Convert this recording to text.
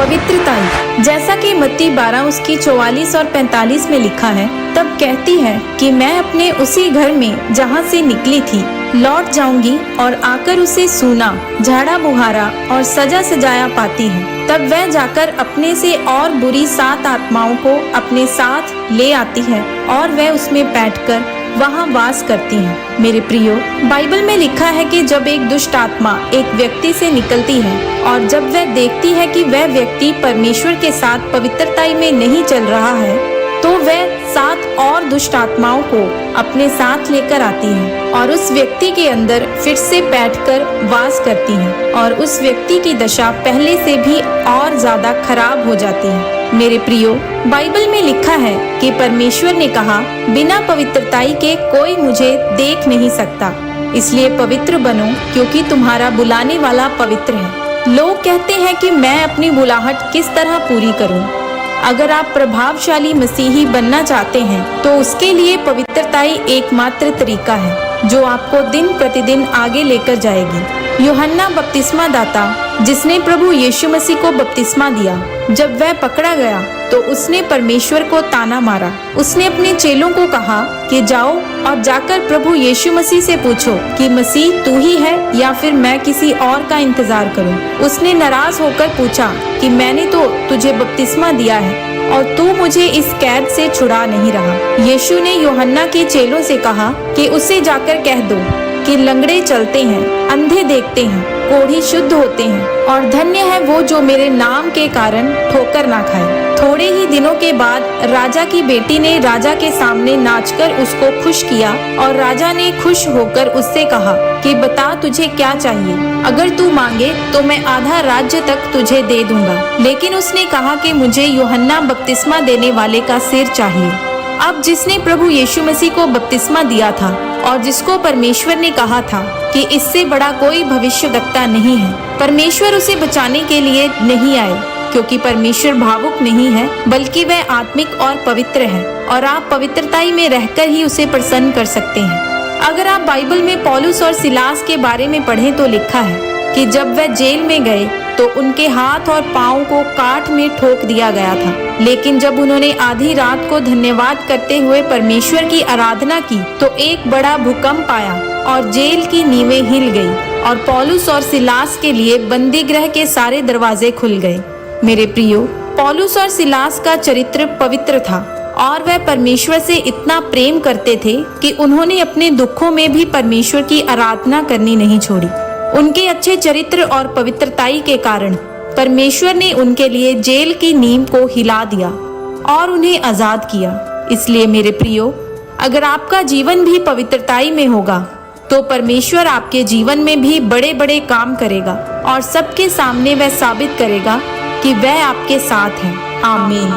पवित्रताई। जैसा कि मत्ती 12 उसकी 44 और 45 में लिखा है, तब कहती है कि मैं अपने उसी घर में जहाँ से निकली थी लौट जाऊंगी और आकर उसे सूना, झाड़ा बुहारा और सजा सजाया पाती है। तब वह जाकर अपने से और बुरी 7 आत्माओं को अपने साथ ले आती है और वह उसमें बैठकर वहाँ वास करती हैं। मेरे प्रियो, बाइबल में लिखा है कि जब एक दुष्ट आत्मा एक व्यक्ति से निकलती है और जब वह देखती है कि वह व्यक्ति परमेश्वर के साथ पवित्रताई में नहीं चल रहा है, तो वह 7 और दुष्ट आत्माओं को अपने साथ लेकर आती है और उस व्यक्ति के अंदर फिर से बैठकर वास करती है और उस व्यक्ति की दशा पहले से भी और ज्यादा खराब हो जाती है। मेरे प्रियो, बाइबल में लिखा है कि परमेश्वर ने कहा, बिना पवित्रताई के कोई मुझे देख नहीं सकता, इसलिए पवित्र बनो क्योंकि तुम्हारा बुलाने वाला पवित्र है। लोग कहते हैं कि मैं अपनी बुलाहट किस तरह पूरी करूं? अगर आप प्रभावशाली मसीही बनना चाहते हैं तो उसके लिए पवित्रताई एकमात्र तरीका है जो आपको दिन प्रतिदिन आगे लेकर जाएगी। यूहन्ना बपतिस्मा दाता, जिसने प्रभु यीशु मसीह को बपतिस्मा दिया, जब वह पकड़ा गया तो उसने परमेश्वर को ताना मारा। उसने अपने चेलों को कहा कि जाओ और जाकर प्रभु यीशु मसीह से पूछो कि मसीह तू ही है या फिर मैं किसी और का इंतजार करूं। उसने नाराज होकर पूछा कि मैंने तो तुझे बपतिस्मा दिया है और तू मुझे इस कैद से छुड़ा नहीं रहा। यीशु ने यूहन्ना के चेलों से कहा कि उसे जाकर कह दो कि लंगड़े चलते हैं, अंधे देखते हैं, कोढ़ी शुद्ध होते हैं और धन्य है वो जो मेरे नाम के कारण ठोकर ना खाए। थोड़े ही दिनों के बाद राजा की बेटी ने राजा के सामने नाचकर उसको खुश किया और राजा ने खुश होकर उससे कहा कि बता तुझे क्या चाहिए, अगर तू मांगे तो मैं आधा राज्य तक तुझे दे दूंगा। लेकिन उसने कहा कि मुझे यूहन्ना बपतिस्मा देने वाले का सिर चाहिए। अब जिसने प्रभु यीशु मसीह को बपतिस्मा दिया था और जिसको परमेश्वर ने कहा था कि इससे बड़ा कोई भविष्यवक्ता नहीं है, परमेश्वर उसे बचाने के लिए नहीं आए क्योंकि परमेश्वर भावुक नहीं है बल्कि वह आत्मिक और पवित्र है और आप पवित्रताई में रहकर ही उसे प्रसन्न कर सकते हैं। अगर आप बाइबल में पौलुस और सिलास के बारे में पढ़ें तो लिखा है कि जब वह जेल में गए तो उनके हाथ और पाँव को काठ में ठोक दिया गया था, लेकिन जब उन्होंने आधी रात को धन्यवाद करते हुए परमेश्वर की आराधना की तो एक बड़ा भूकंप आया और जेल की नींवें हिल गई और पौलुस और सिलास के लिए बंदी गृह के सारे दरवाजे खुल गए। मेरे प्रियो, पौलुस और सिलास का चरित्र पवित्र था और वह परमेश्वर से इतना प्रेम करते थे कि उन्होंने अपने दुखों में भी परमेश्वर की आराधना करनी नहीं छोड़ी। उनके अच्छे चरित्र और पवित्रताई के कारण परमेश्वर ने उनके लिए जेल की नींव को हिला दिया और उन्हें आजाद किया। इसलिए मेरे प्रियो, अगर आपका जीवन भी पवित्रताई में होगा तो परमेश्वर आपके जीवन में भी बड़े बड़े काम करेगा और सबके सामने वह साबित करेगा कि वह आपके साथ है। आमीन।